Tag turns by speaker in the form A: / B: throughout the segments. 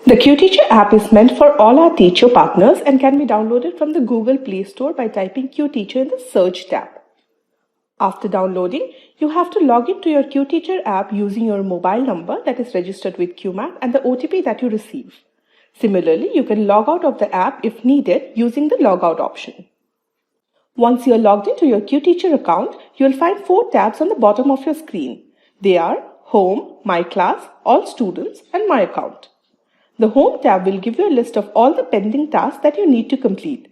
A: The QTeacher app is meant for all our teacher partners and can be downloaded from the Google Play Store by typing QTeacher in the Search tab. After downloading, you have to log into your QTeacher app using your mobile number that is registered with cuemath and the OTP that you receive. Similarly, you can log out of the app if needed using the logout option. Once you are logged into your QTeacher account, you will find 4 tabs on the bottom of your screen. They are Home, My Class, All Students, and My Account. The Home tab will give you a list of all the pending tasks that you need to complete.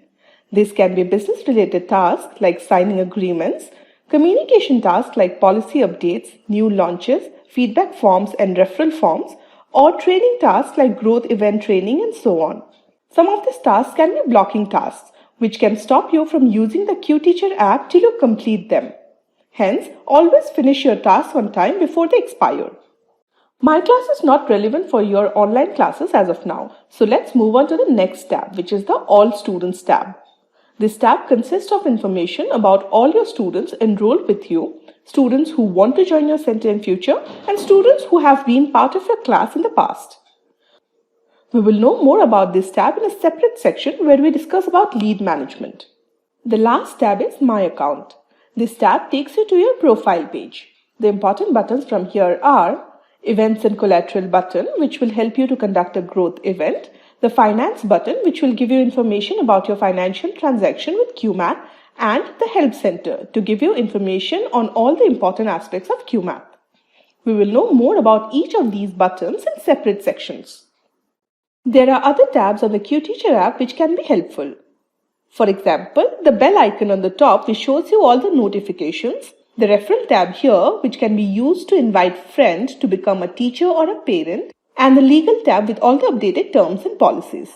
A: This can be business-related tasks like signing agreements, communication tasks like policy updates, new launches, feedback forms and referral forms, or training tasks like growth event training and so on. Some of these tasks can be blocking tasks, which can stop you from using the QTeacher app till you complete them. Hence, always finish your tasks on time before they expire. My class is not relevant for your online classes as of now, so let's move on to the next tab, which is the All Students tab. This tab consists of information about all your students enrolled with you, students who want to join your center in future, and students who have been part of your class in the past. We will know more about this tab in a separate section where we discuss about lead management. The last tab is My Account. This tab takes you to your profile page. The important buttons from here are Events and Collateral button, which will help you to conduct a growth event, the Finance button, which will give you information about your financial transaction with cuemath, and the Help Center to give you information on all the important aspects of cuemath. We will know more about each of these buttons in separate sections. There are other tabs on the QTeacher app which can be helpful. For example, the bell icon on the top which shows you all the notifications, the referral tab here which can be used to invite friends to become a teacher or a parent, and the legal tab with all the updated terms and policies.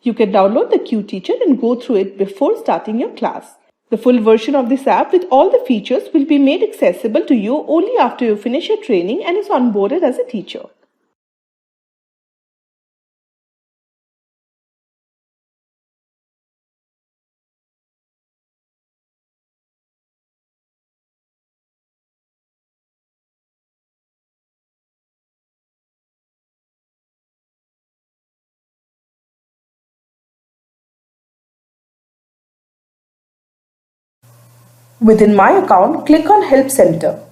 A: You can download the QTeacher and go through it before starting your class. The full version of this app with all the features will be made accessible to you only after you finish your training and is onboarded as a teacher. Within My Account, click on Help Center.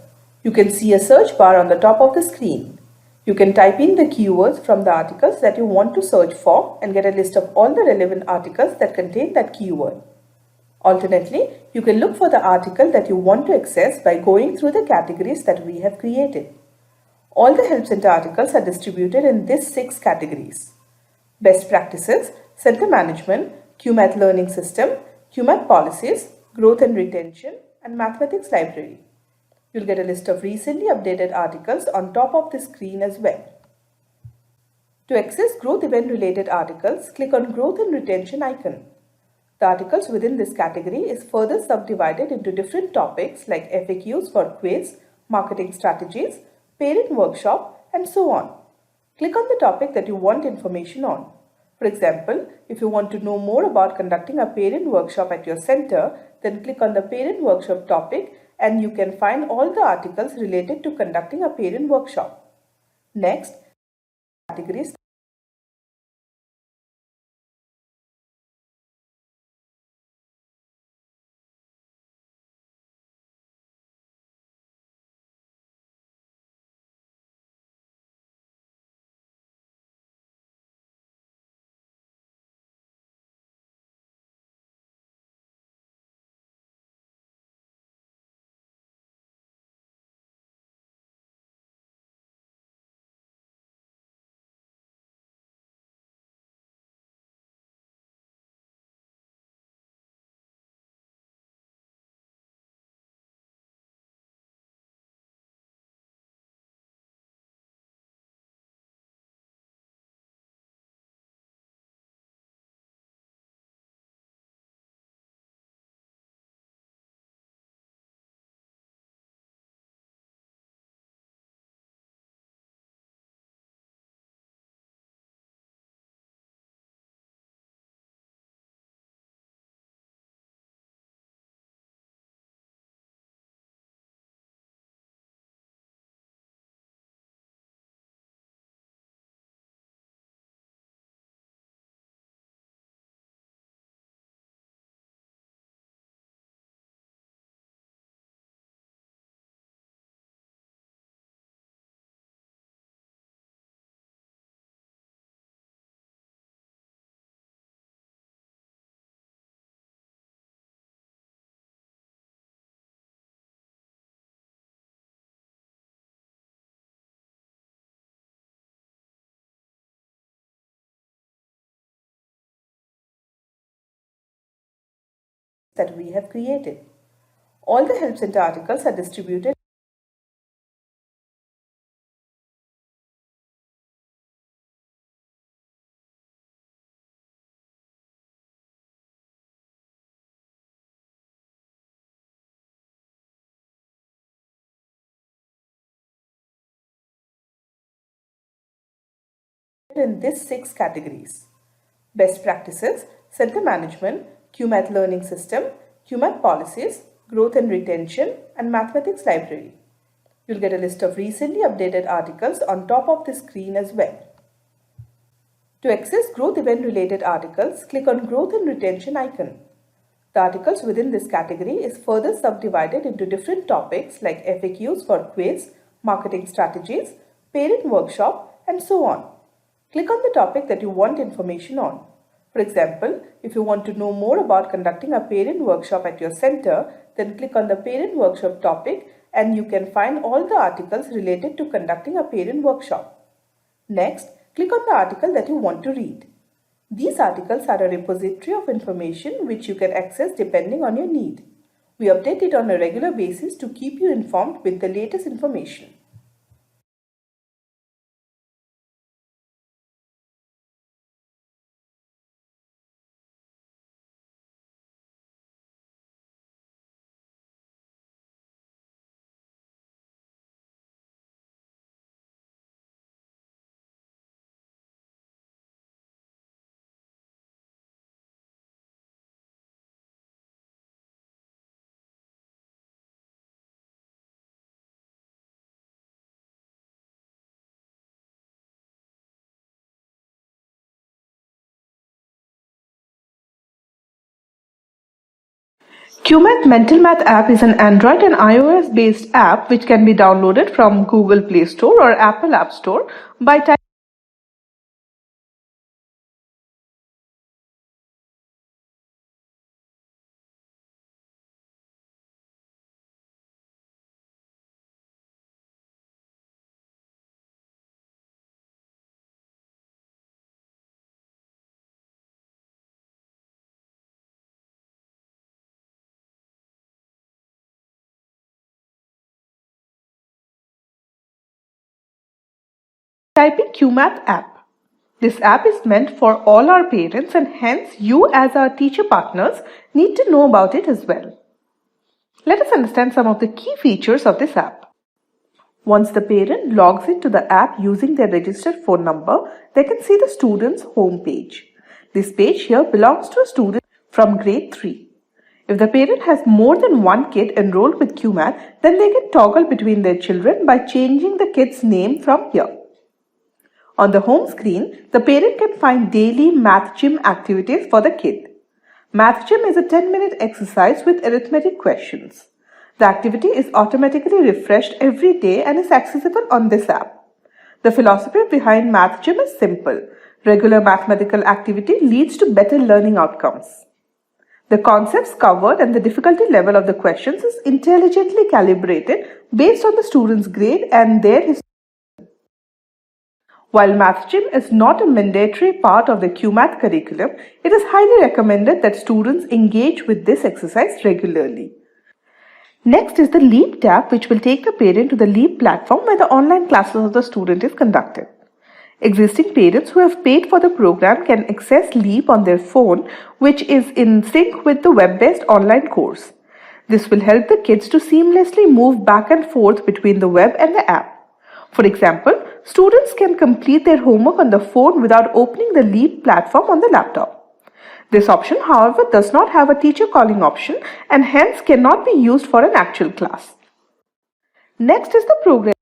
A: You can see a search bar on the top of the screen. You can type in the keywords from the articles that you want to search for and get a list of all the relevant articles that contain that keyword. Alternately, you can look for the article that you want to access by going through the categories that we have created. All the Help Center articles are distributed in these 6 categories: Best Practices, Center Management, cuemath Learning System, cuemath Policies, Growth and Retention, and Mathematics Library. You'll get a list of recently updated articles on top of the screen as well. To access growth event related articles, click on Growth and Retention icon. The articles within this category is further subdivided into different topics like FAQs for quiz, marketing strategies, parent workshop, and so on. Click on the topic that you want information on. For example, if you want to know more about conducting a parent workshop at your center, then click on the parent workshop topic and you can find all the articles related to conducting a parent workshop. Next, categories that we have created. All the Help Center articles are distributed in these 6 categories: best practices, center management, cuemath learning system, cuemath policies, growth and retention, and mathematics library. You'll get a list of recently updated articles on top of the screen as well. To access growth event related articles, click on growth and retention icon. The articles within this category is further subdivided into different topics like FAQs for quiz, marketing strategies, parent workshop, and so on. Click on the topic that you want information on. For example, if you want to know more about conducting a parent workshop at your center, then click on the parent workshop topic and you can find all the articles related to conducting a parent workshop. Next, click on the article that you want to read. These articles are a repository of information which you can access depending on your need. We update it on a regular basis to keep you informed with the latest information. cuemath Mental Math app is an Android and iOS based app which can be downloaded from Google Play Store or Apple App Store by typing cuemath app. This app is meant for all our parents and hence you as our teacher partners need to know about it as well. Let us understand some of the key features of this app. Once the parent logs into the app using their registered phone number, they can see the student's home page. This page here belongs to a student from grade 3. If the parent has more than one kid enrolled with cuemath, then they can toggle between their children by changing the kid's name from here. On the home screen, the parent can find daily math gym activities for the kid. Math gym is a 10-minute exercise with arithmetic questions. The activity is automatically refreshed every day and is accessible on this app. The philosophy behind Math Gym is simple. Regular mathematical activity leads to better learning outcomes. The concepts covered and the difficulty level of the questions is intelligently calibrated based on the student's grade and their history. While Math Gym is not a mandatory part of the cuemath curriculum, it is highly recommended that students engage with this exercise regularly. Next is the Leap tab, which will take the parent to the Leap platform where the online classes of the student is conducted. Existing parents who have paid for the program can access Leap on their phone, which is in sync with the web-based online course. This will help the kids to seamlessly move back and forth between the web and the app. For example, students can complete their homework on the phone without opening the Leap platform on the laptop. This option, however, does not have a teacher calling option and hence cannot be used for an actual class. Next is the program.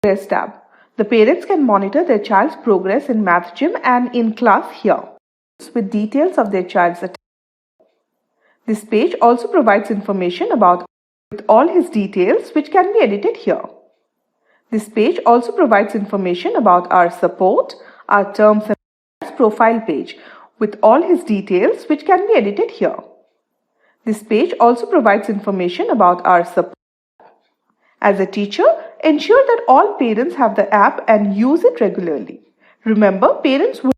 A: Progress tab. The parents can monitor their child's progress in math gym and in class here with details of their child's attendance. This page also provides information about with all his details which can be edited here. This page also provides information about our support, our terms and profile page with all his details which can be edited here. This page also provides information about our support. As a teacher, ensure that all parents have the app and use it regularly. Remember, parents would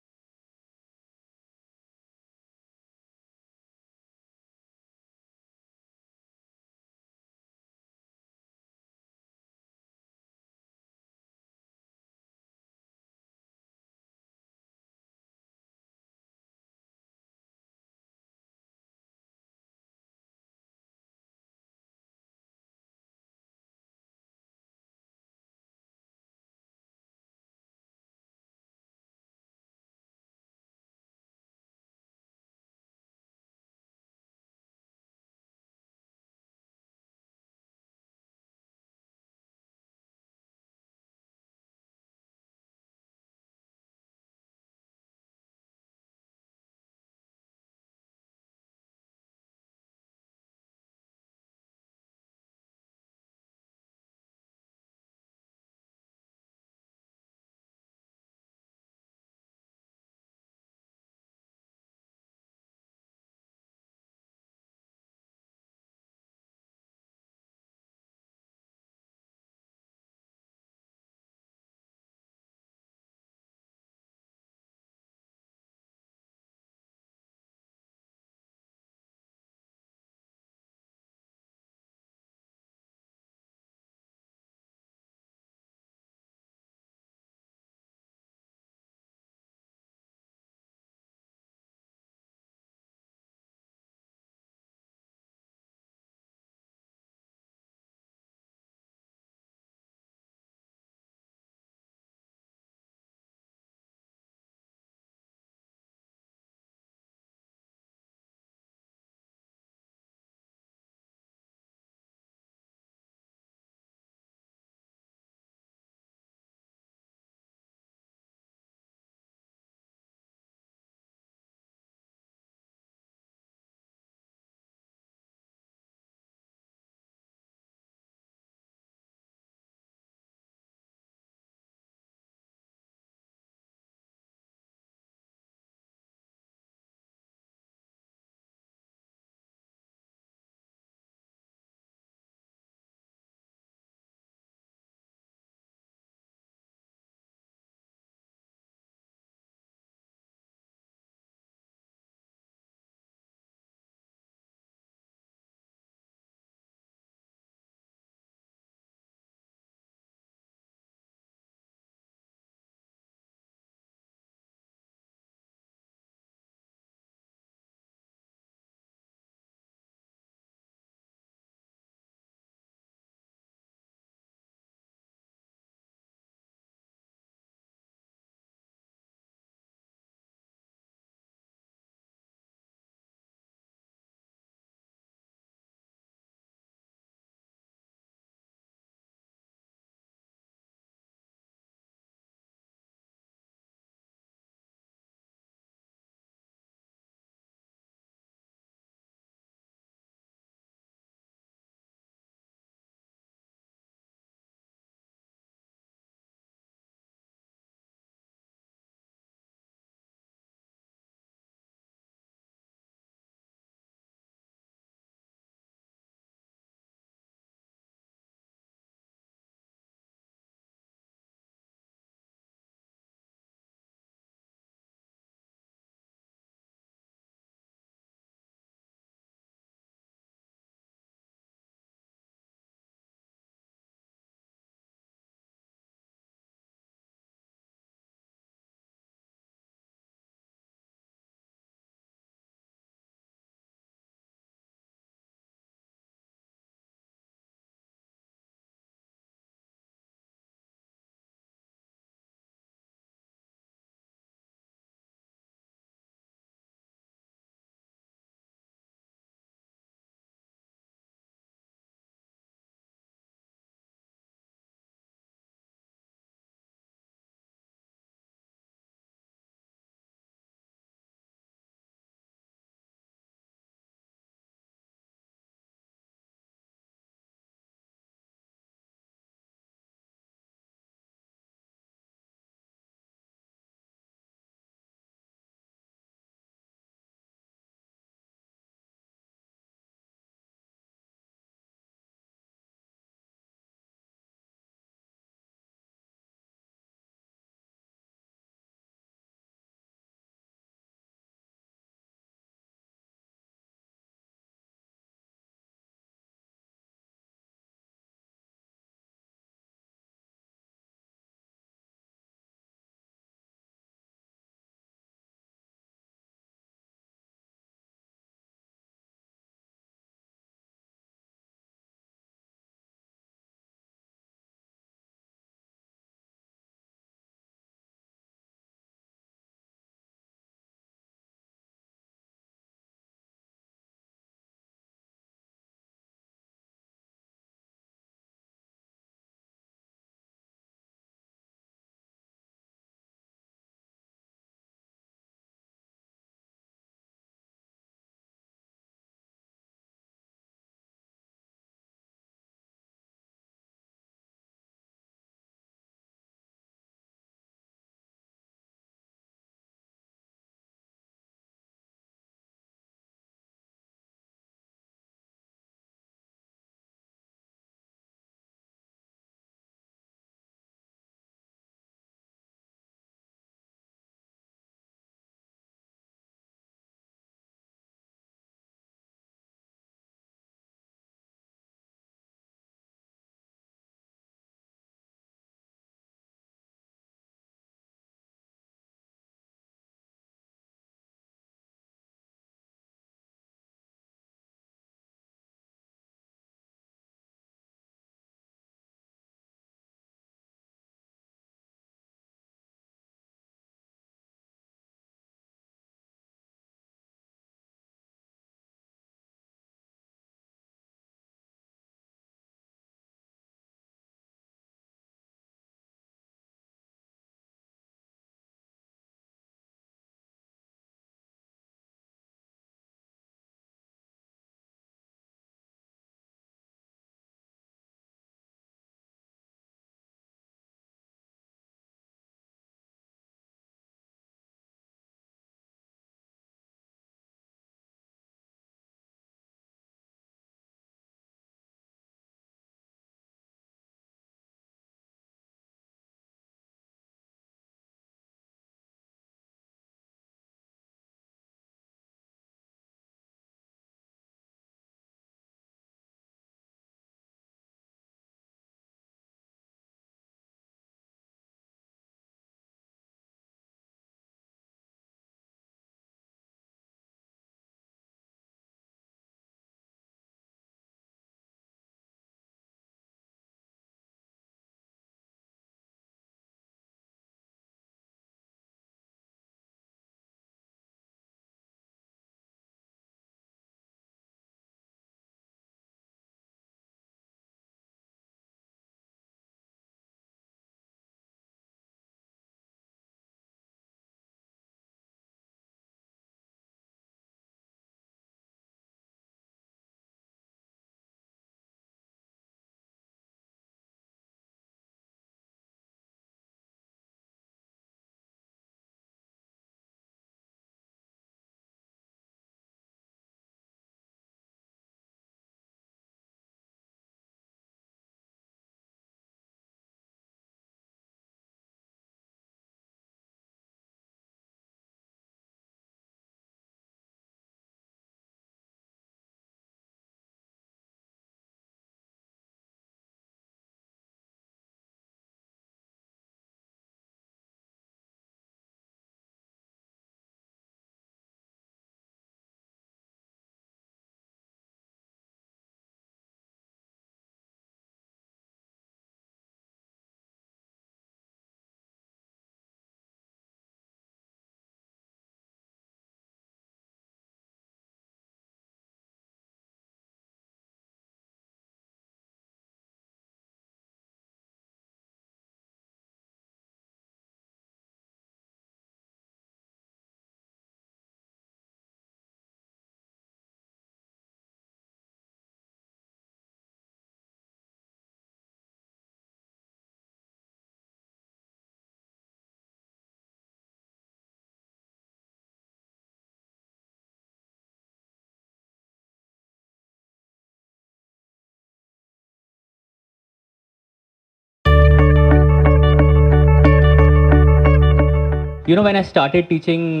B: When I started teaching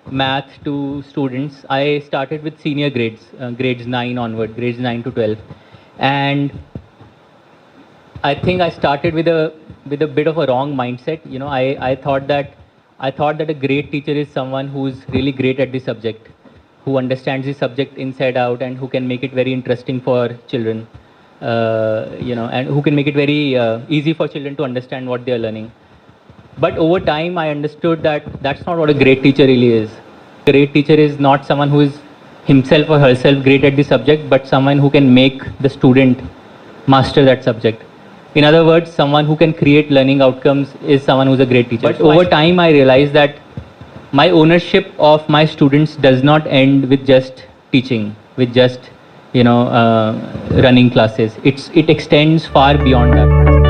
B: math to students, I started with senior grades, grades 9 onward, grades 9 to 12. And I think I started with a bit of a wrong mindset. I thought that a great teacher is someone who's really great at the subject, who understands the subject inside out, and who can make it very interesting for children. And who can make it very easy for children to understand what they are learning. But over time, I understood that that's not what a great teacher really is. A great teacher is not someone who is himself or herself great at the subject, but someone who can make the student master that subject. In other words, someone who can create learning outcomes is someone who's a great teacher. But over time, I realized that my ownership of my students does not end with just teaching, with just running classes. It extends far beyond that.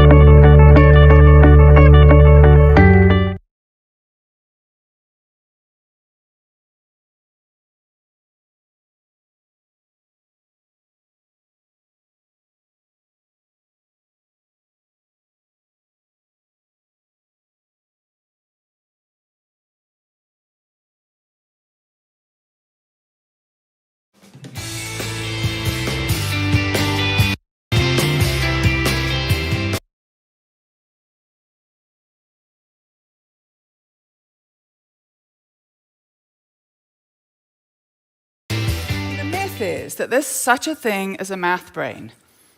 C: The myth is that there's such a thing as a math brain,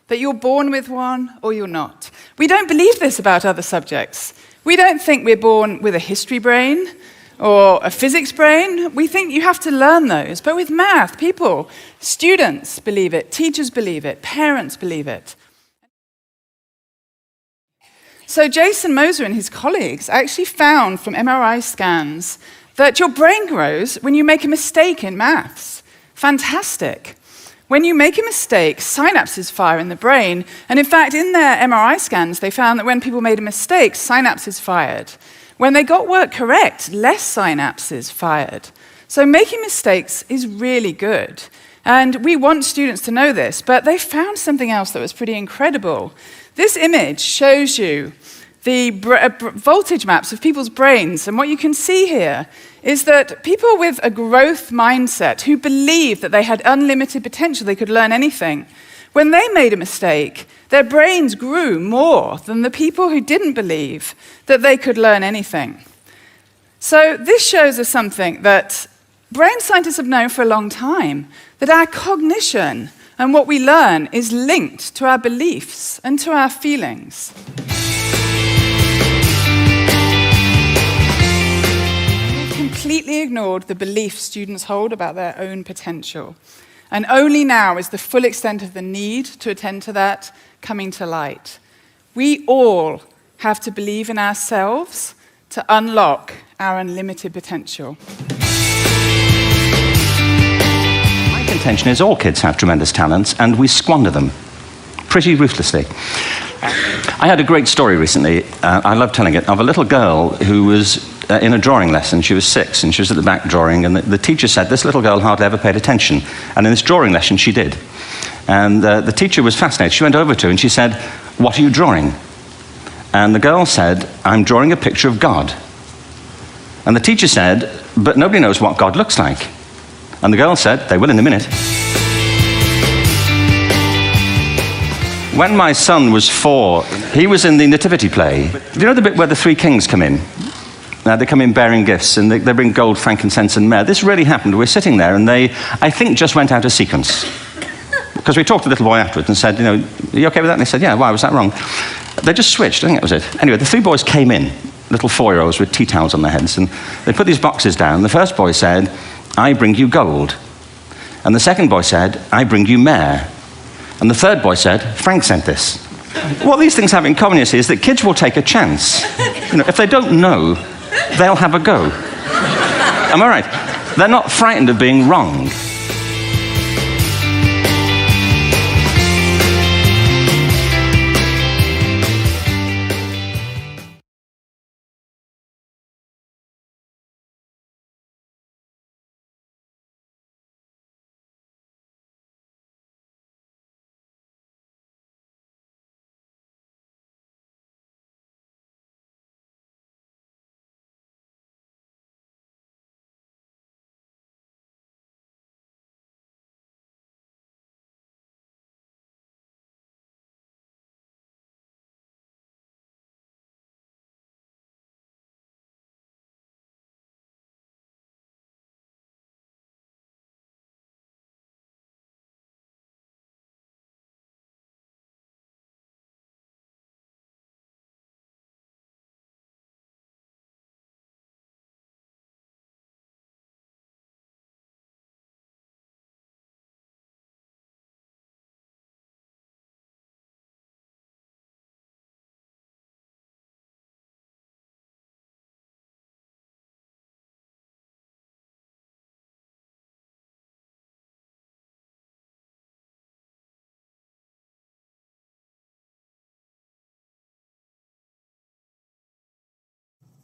C: that you're born with one or you're not. We don't believe this about other subjects. We don't think we're born with a history brain or a physics brain. We think you have to learn those. But with math, students believe it, teachers believe it, parents believe it. So Jason Moser and his colleagues actually found from MRI scans that your brain grows when you make a mistake in maths. Fantastic. When you make a mistake, synapses fire in the brain. And in fact, in their MRI scans, they found that when people made a mistake, synapses fired. When they got work correct, less synapses fired. So making mistakes is really good. And we want students to know this, but they found something else that was pretty incredible. This image shows you the voltage maps of people's brains. And what you can see here is that people with a growth mindset who believed that they had unlimited potential, they could learn anything, when they made a mistake, their brains grew more than the people who didn't believe that they could learn anything. So this shows us something that brain scientists have known for a long time, that our cognition and what we learn is linked to our beliefs and to our feelings. Completely ignored the beliefs students hold about their own potential. And only now is the full extent of the need to attend to that coming to light. We all have to believe in ourselves to unlock our unlimited potential.
D: My contention is all kids have tremendous talents, and we squander them pretty ruthlessly. I had a great story recently, I love telling it, of a little girl who was in a drawing lesson. She was 6, and she was at the back drawing, and the teacher said, this little girl hardly ever paid attention. And in this drawing lesson, she did. And the teacher was fascinated. She went over to her and she said, what are you drawing? And the girl said, I'm drawing a picture of God. And the teacher said, but nobody knows what God looks like. And the girl said, they will in a minute. When my son was 4, he was in the nativity play. Do you know the bit where the 3 kings come in? They come in bearing gifts, and they bring gold, frankincense, and myrrh. This really happened. We're sitting there, and they, I think, just went out of sequence. Because we talked to the little boy afterwards and said, are you okay with that? And they said, yeah, why was that wrong? They just switched, I think that was it. Anyway, the 3 boys came in, little 4-year-olds with tea towels on their heads, and they put these boxes down. The first boy said, I bring you gold. And the second boy said, I bring you myrrh. And the third boy said, Frank sent this. What these things have in common, you see, is that kids will take a chance. If they don't know, they'll have a go. Am I right? They're not frightened of being wrong.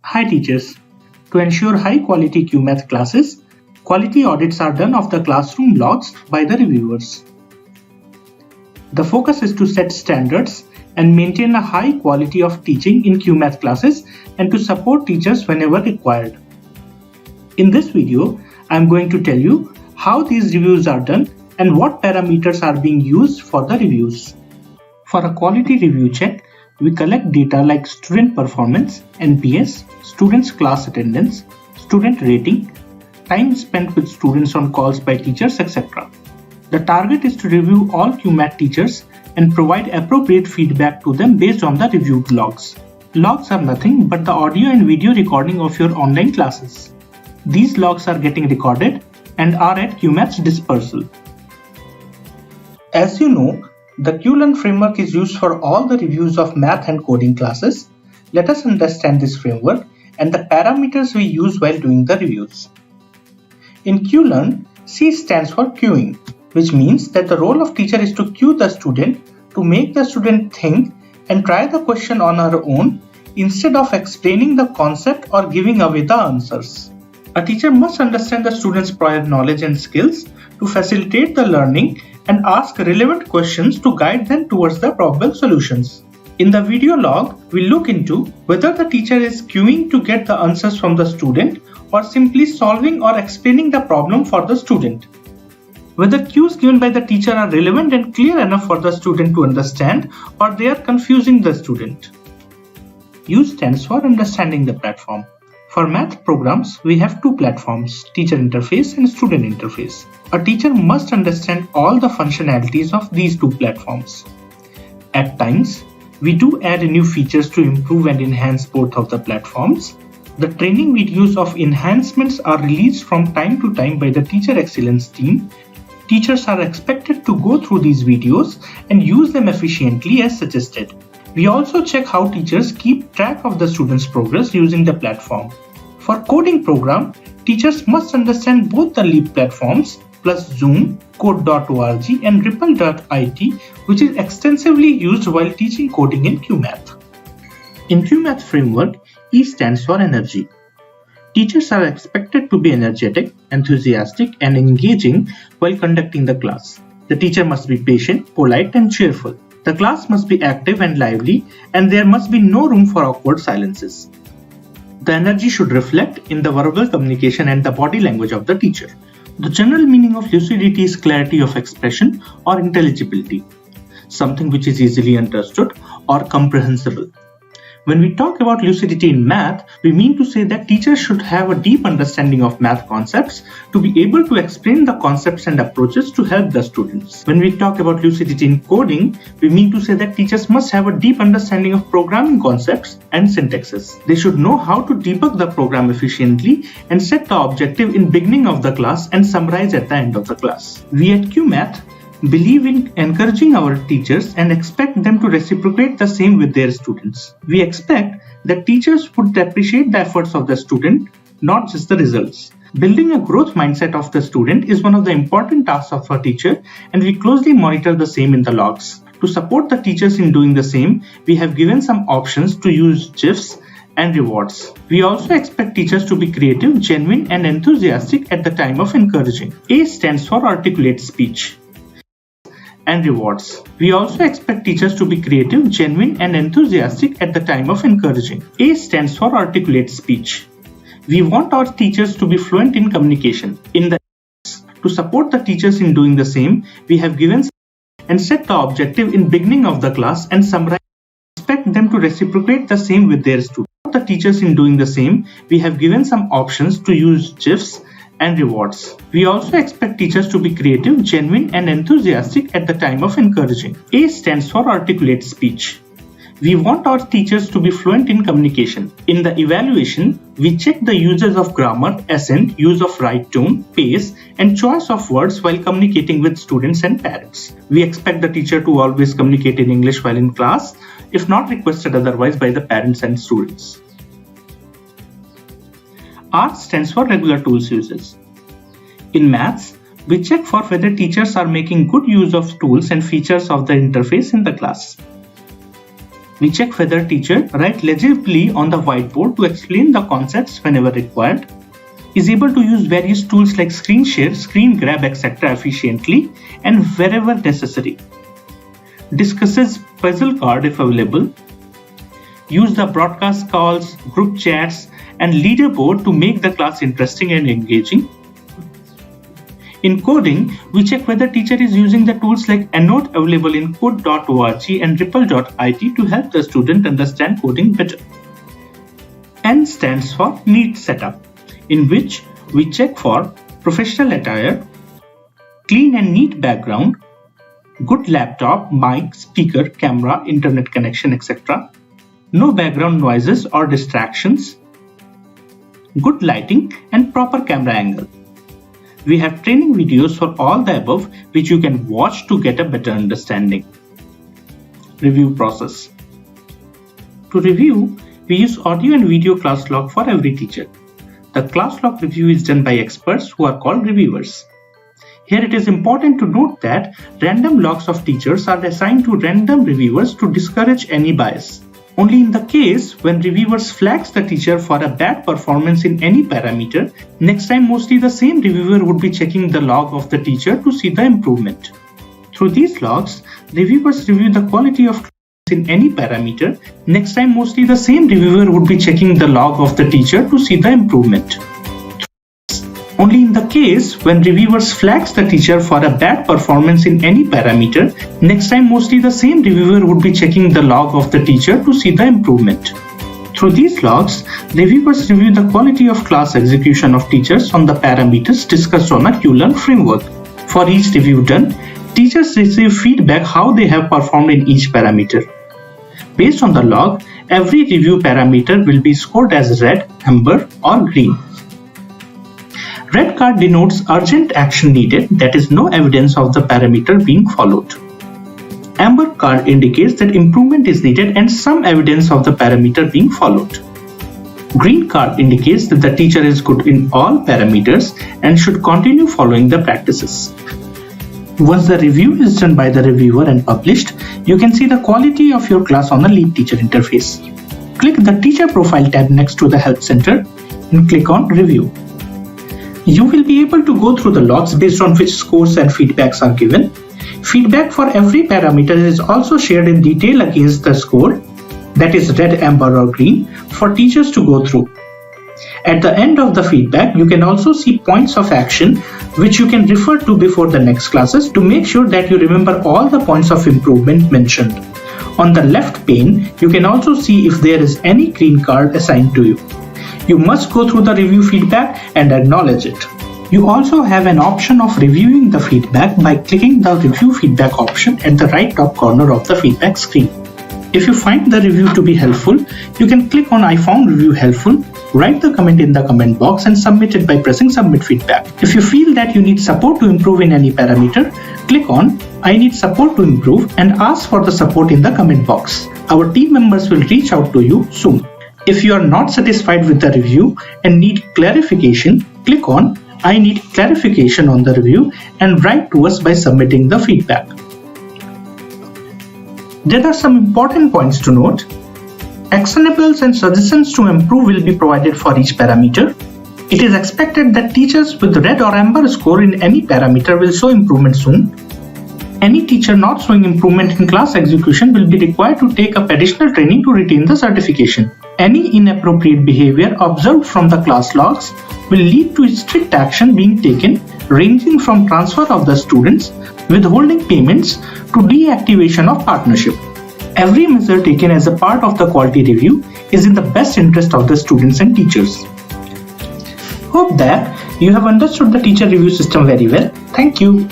E: Hi teachers. To ensure high quality cuemath classes, quality audits are done of the classroom logs by the reviewers. The focus is to set standards and maintain a high quality of teaching in cuemath classes and to support teachers whenever required. In this video, I am going to tell you how these reviews are done and what parameters are being used for the reviews. For a quality review check, we collect data like student performance, NPS, students' class attendance, student rating, time spent with students on calls by teachers, etc. The target is to review all cuemath teachers and provide appropriate feedback to them based on the reviewed logs. Logs are nothing but the audio and video recording of your online classes. These logs are getting recorded and are at cuemath's dispersal. As you know, the QLearn framework is used for all the reviews of math and coding classes. Let us understand this framework and the parameters we use while doing the reviews. In QLearn, C stands for queuing, which means that the role of teacher is to cue the student to make the student think and try the question on her own instead of explaining the concept or giving away the answers. A teacher must understand the student's prior knowledge and skills to facilitate the learning and ask relevant questions to guide them towards the problem solutions. In the video log, we look into whether the teacher is queuing to get the answers from the student or simply solving or explaining the problem for the student. Whether cues given by the teacher are relevant and clear enough for the student to understand or they are confusing the student. U stands for understanding the platform. For math programs, we have two platforms, teacher interface and student interface. A teacher must understand all the functionalities of these two platforms. At times, we do add new features to improve and enhance both of the platforms. The training videos of enhancements are released from time to time by the Teacher Excellence team. Teachers are expected to go through these videos and use them efficiently as suggested. We also check how teachers keep track of the students' progress using the platform. For coding program, teachers must understand both the Leap platforms plus Zoom, Code.org and Ripple.it, which is extensively used while teaching coding in cuemath. In cuemath framework, E stands for energy. Teachers are expected to be energetic, enthusiastic and engaging while conducting the class. The teacher must be patient, polite and cheerful. The class must be active and lively, and there must be no room for awkward silences. The energy should reflect in the verbal communication and the body language of the teacher. The general meaning of lucidity is clarity of expression or intelligibility, something which is easily understood or comprehensible. When we talk about lucidity in math, we mean to say that teachers should have a deep understanding of math concepts to be able to explain the concepts and approaches to help the students. When we talk about lucidity in coding, we mean to say that teachers must have a deep understanding of programming concepts and syntaxes. They should know how to debug the program efficiently and set the objective in beginning of the class and summarize at the end of the class. We at cuemath believe in encouraging our teachers and expect them to reciprocate the same with their students. We expect that teachers would appreciate the efforts of the student, not just the results. Building a growth mindset of the student is one of the important tasks of a teacher, and we closely monitor the same in the logs. To support the teachers in doing the same, we have given some options to use GIFs and rewards. We also expect teachers to be creative, genuine and enthusiastic at the time of encouraging. A stands for articulate speech and rewards. We also expect teachers to be creative, genuine and enthusiastic at the time of encouraging. A stands for articulate speech. We want our teachers to be fluent in communication. To support the teachers in doing the same, we have given and set the objective in beginning of the class and summarize. Expect them to reciprocate the same with their students. The teachers in doing the same, we have given some options to use GIFs and rewards. We also expect teachers to be creative, genuine and enthusiastic at the time of encouraging. A stands for articulate speech. We want our teachers to be fluent in communication. In the evaluation, we check the uses of grammar, accent, use of right tone, pace, and choice of words while communicating with students and parents. We expect the teacher to always communicate in English while in class, if not requested otherwise by the parents and students. R stands for regular tools uses. In maths, we check for whether teachers are making good use of tools and features of the interface in the class. We check whether teacher write legibly on the whiteboard to explain the concepts whenever required, is able to use various tools like screen share, screen grab, etc. efficiently and wherever necessary, discusses puzzle card if available, use the broadcast calls, group chats, and leaderboard to make the class interesting and engaging. In coding, we check whether teacher is using the tools like EndNote available in code.org and ripple.it to help the student understand coding better. N stands for neat setup, in which we check for professional attire, clean and neat background, good laptop, mic, speaker, camera, internet connection, etc. No background noises or distractions, good lighting and proper camera angle. We have training videos for all the above which you can watch to get a better understanding. Review process. To review, we use audio and video class log for every teacher. The class log review is done by experts who are called reviewers. Here it is important to note that random logs of teachers are assigned to random reviewers to discourage any bias. Only in the case when reviewers flags the teacher for a bad performance in any parameter, next time mostly the same reviewer would be checking the log of the teacher to see the improvement. Through these logs, reviewers review the quality of class in any parameter. Next time mostly the same reviewer would be checking the log of the teacher to see the improvement. Only in the case when reviewers flags the teacher for a bad performance in any parameter, next time mostly the same reviewer would be checking the log of the teacher to see the improvement. Through these logs, reviewers review the quality of class execution of teachers on the parameters discussed on a QLearn framework. For each review done, teachers receive feedback how they have performed in each parameter. Based on the log, every review parameter will be scored as red, amber, or green. Red card denotes urgent action needed, that is no evidence of the parameter being followed. Amber card indicates that improvement is needed and some evidence of the parameter being followed. Green card indicates that the teacher is good in all parameters and should continue following the practices. Once the review is done by the reviewer and published, you can see the quality of your class on the Lead Teacher interface. Click the Teacher Profile tab next to the Help Center and click on Review. You will be able to go through the logs based on which scores and feedbacks are given. Feedback for every parameter is also shared in detail against the score, that is red, amber or green, for teachers to go through. At the end of the feedback, you can also see points of action which you can refer to before the next classes to make sure that you remember all the points of improvement mentioned. On the left pane, you can also see if there is any green card assigned to you. You must go through the review feedback and acknowledge it. You also have an option of reviewing the feedback by clicking the review feedback option at the right top corner of the feedback screen. If you find the review to be helpful, you can click on I found review helpful, write the comment in the comment box and submit it by pressing submit feedback. If you feel that you need support to improve in any parameter, click on I need support to improve and ask for the support in the comment box. Our team members will reach out to you soon. If you are not satisfied with the review and need clarification, click on I need clarification on the review and write to us by submitting the feedback. There are some important points to note. Actionables and suggestions to improve will be provided for each parameter. It is expected that teachers with red or amber score in any parameter will show improvement soon. Any teacher not showing improvement in class execution will be required to take up additional training to retain the certification. Any inappropriate behavior observed from the class logs will lead to strict action being taken, ranging from transfer of the students, withholding payments, to deactivation of partnership. Every measure taken as a part of the quality review is in the best interest of the students and teachers. Hope that you have understood the teacher review system very well. Thank you.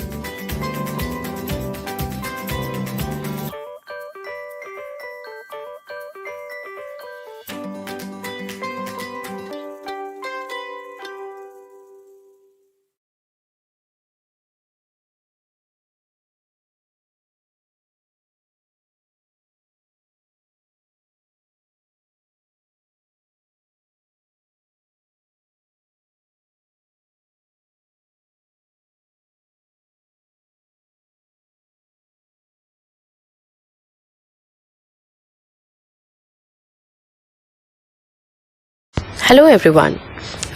F: Hello everyone.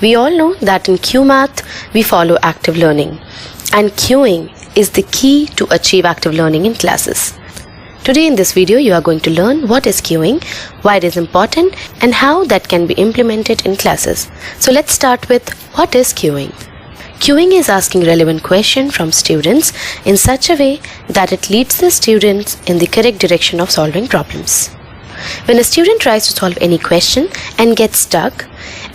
F: We all know that in cuemath we follow active learning, and queuing is the key to achieve active learning in classes. Today in this video you are going to learn what is queuing, why it is important, and how that can be implemented in classes. So let's start with what is queuing. Queuing is asking relevant questions from students in such a way that it leads the students in the correct direction of solving problems. When a student tries to solve any question and gets stuck,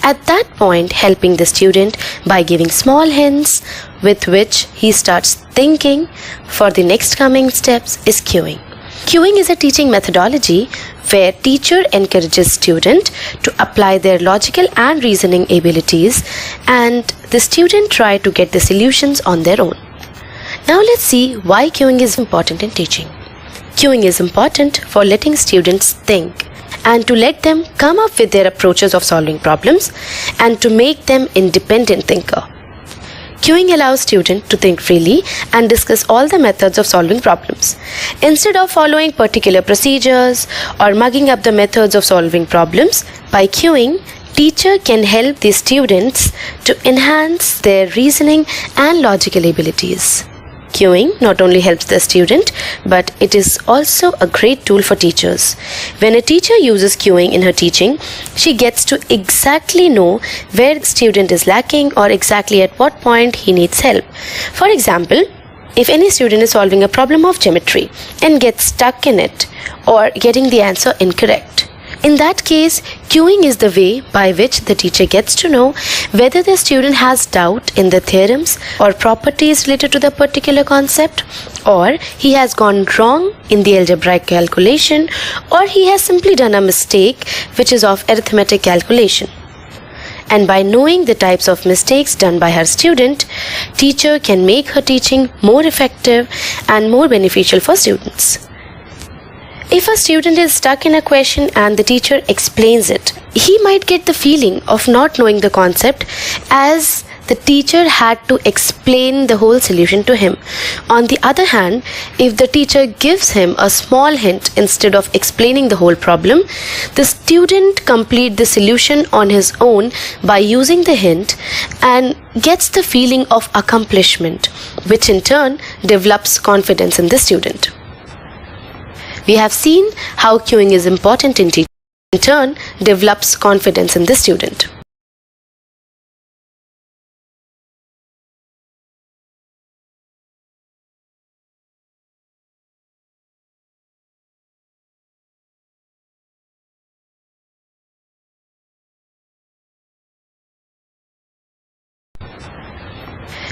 F: at that point helping the student by giving small hints with which he starts thinking for the next coming steps is queuing. Queuing is a teaching methodology where teacher encourages student to apply their logical and reasoning abilities and the student try to get the solutions on their own. Now let's see why queuing is important in teaching. Queuing is important for letting students think and to let them come up with their approaches of solving problems and to make them independent thinker. Queuing allows students to think freely and discuss all the methods of solving problems. Instead of following particular procedures or mugging up the methods of solving problems, by queuing, teacher can help the students to enhance their reasoning and logical abilities. Queuing not only helps the student, but it is also a great tool for teachers. When a teacher uses queuing in her teaching, she gets to exactly know where the student is lacking or exactly at what point he needs help. For example, if any student is solving a problem of geometry and gets stuck in it or getting the answer incorrect, in that case, queuing is the way by which the teacher gets to know whether the student has doubt in the theorems or properties related to the particular concept, or he has gone wrong in the algebraic calculation, or he has simply done a mistake which is of arithmetic calculation. And by knowing the types of mistakes done by her student, teacher can make her teaching more effective and more beneficial for students. If a student is stuck in a question and the teacher explains it, he might get the feeling of not knowing the concept as the teacher had to explain the whole solution to him. On the other hand, if the teacher gives him a small hint instead of explaining the whole problem, the student completes the solution on his own by using the hint and gets the feeling of accomplishment, which in turn develops confidence in the student. We have seen how queuing is important in teaching, in turn develops confidence in the student.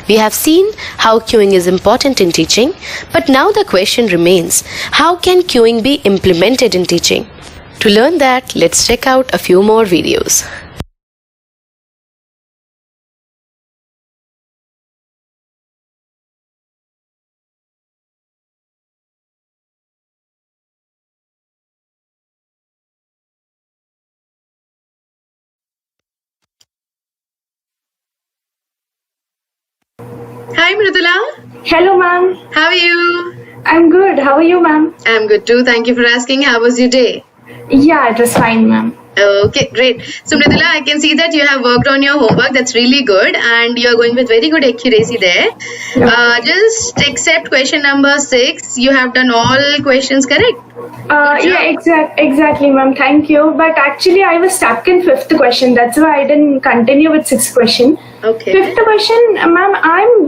F: We have seen how queuing is important in teaching, but now the question remains, how can queuing be implemented in teaching? To learn that, let's check out a few more videos.
G: Hi Mridula,
H: Hello, ma'am.
G: how are you?
H: I'm good. How are you, ma'am?
G: I'm good too. Thank you for asking. How was your day?
H: Yeah, it was fine, ma'am.
G: Okay, great. So Mridula, I can see that you have worked on your homework. That's really good, and you are going with very good accuracy there. Just except question number 6, you have done all questions correct.
H: Exactly, ma'am. Thank you. But actually, I was stuck in fifth question. That's why I didn't continue with sixth question.
G: Okay.
H: Fifth question, ma'am. I'm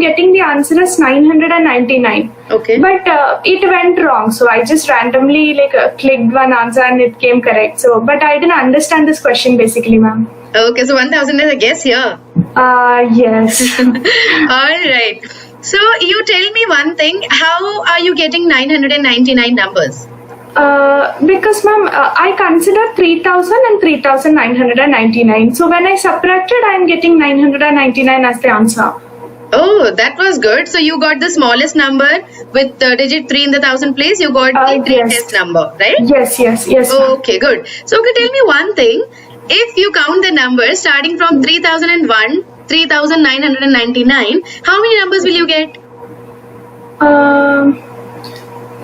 H: getting the answer as 999.
G: Okay.
H: But it went wrong. So I just randomly clicked one answer and it came correct. So, but I didn't understand this question basically, ma'am.
G: Okay, so 1000 is a guess here.
H: Yes.
G: All right. So you tell me one thing. How are you getting 999 numbers?
H: Because ma'am, I consider 3000 and 3999. So when I subtracted, I am getting 999 as the answer.
G: Oh, that was good. So you got the smallest number with the digit 3 in the 1000 place. You got the greatest number, right?
H: Yes.
G: Okay, good. So okay, tell me one thing. If you count the numbers starting from 3001, 3999, how many numbers will you get?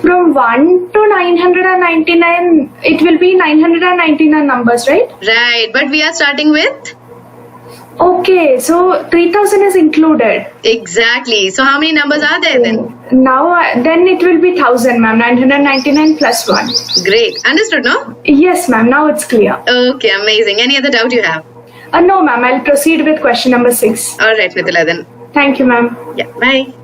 H: From 1 to 999, it will be 999 numbers, right?
G: Right, but we are starting with?
H: Okay, so 3000 is included.
G: Exactly. So how many numbers are there then?
H: Now, then it will be 1000, ma'am. 999 plus 1.
G: Great. Understood, no?
H: Yes, ma'am. Now it's clear.
G: Okay, amazing. Any other doubt you have?
H: No, ma'am. I'll proceed with question number 6.
G: All right, Mithila then.
H: Thank you, ma'am.
G: Yeah, bye.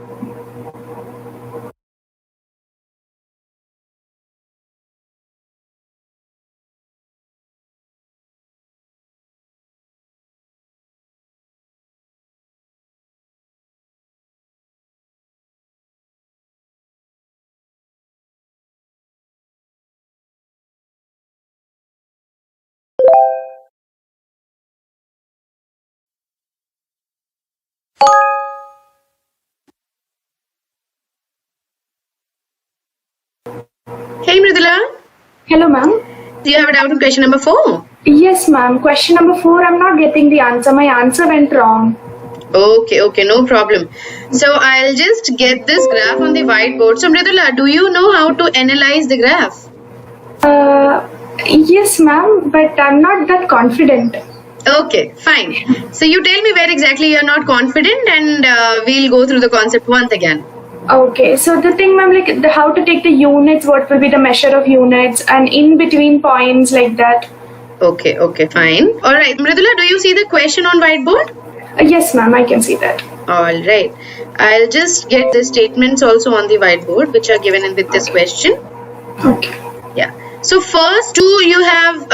G: Hey, Mridula.
H: Hello, ma'am.
G: Do you have a doubt on question number 4?
H: Yes, ma'am. Question number 4, I'm not getting the answer. My answer went wrong.
G: Okay, no problem. So I'll just get this graph on the whiteboard. So Mridula, do you know how to analyze the graph?
H: Yes, ma'am, but I'm not that confident.
G: Okay, fine. So you tell me where exactly you're not confident and we'll go through the concept once again.
H: Okay, so the thing, ma'am, like how to take the units, what will be the measure of units, and in between points like that.
G: Okay, fine. All right, Mridula, do you see the question on whiteboard?
H: Yes, ma'am, I can see that.
G: All right. I'll just get the statements also on the whiteboard which are given in with this question.
H: Okay.
G: Yeah. So first 2 you have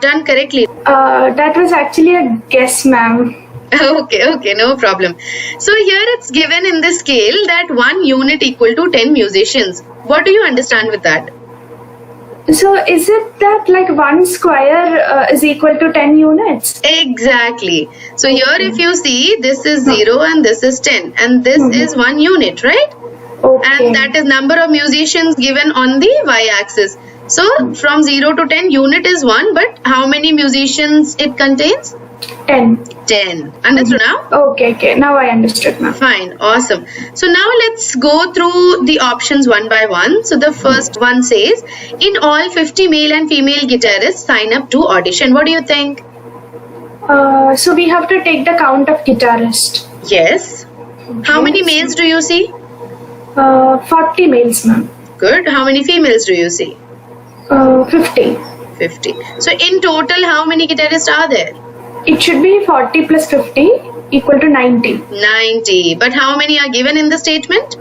G: done correctly.
H: That was actually a guess, ma'am.
G: Okay, no problem. So here it's given in the scale that 1 unit equal to 10 musicians. What do you understand with that?
H: So is it that like 1 square is equal to 10 units?
G: Exactly. So here if you see, this is 0 and this is 10 and this is 1 unit, right?
H: Okay.
G: And that is number of musicians given on the y-axis. So from 0 to 10, unit is 1, but how many musicians it contains?
H: 10.
G: 10. Understood now?
H: Okay. Now I understood, ma'am.
G: Fine. Awesome. So now let's go through the options one by one. So the first one says, in all 50 male and female guitarists sign up to audition. What do you think?
H: So we have to take the count of guitarists.
G: Yes. How many males do you see?
H: 40 males, ma'am.
G: Good. How many females do you see?
H: 50.
G: 50. So in total, how many guitarists are there?
H: It should be 40 plus 50 equal to 90.
G: 90. But how many are given in the statement?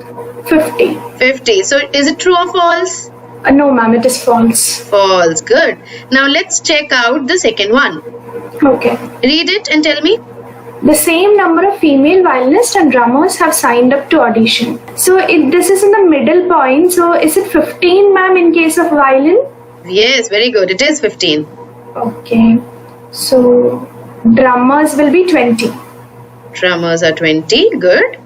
H: 50.
G: 50. So is it true or false?
H: No, ma'am, it is false.
G: False. Good. Now let's check out the second one.
H: Okay.
G: Read it and tell me.
H: The same number of female violinists and drummers have signed up to audition. So this is in the middle point. So is it 15, ma'am, in case of violin?
G: Yes, very good. It is 15.
H: Okay. So drummers will be 20.
G: Drummers are 20. Good.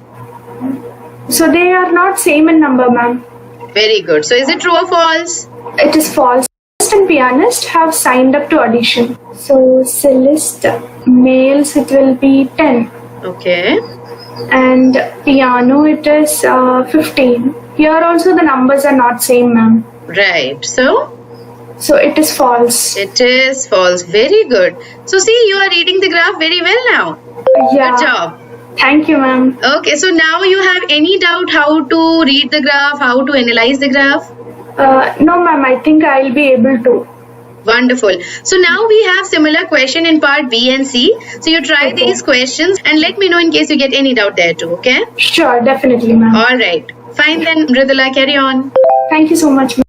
H: So they are not same in number, ma'am.
G: Very good. So is it true or false?
H: It is false. And pianist have signed up to audition. So cellist males it will be 10.
G: Okay.
H: And piano it is 15. Here also the numbers are not same, ma'am.
G: Right. So
H: it is false.
G: it is false. Very good. So see, you are reading the graph very well now.
H: Yeah.
G: Good job.
H: Thank you, ma'am.
G: Okay. So now you have any doubt how to read the graph, how to analyze the graph?
H: No, ma'am. I think I'll be able to.
G: Wonderful. So now we have similar question in part B and C. So you try these questions and let me know in case you get any doubt there too. Okay?
H: Sure, definitely, ma'am.
G: All right. Fine then, Mridula, carry on.
H: Thank you so much, ma'am.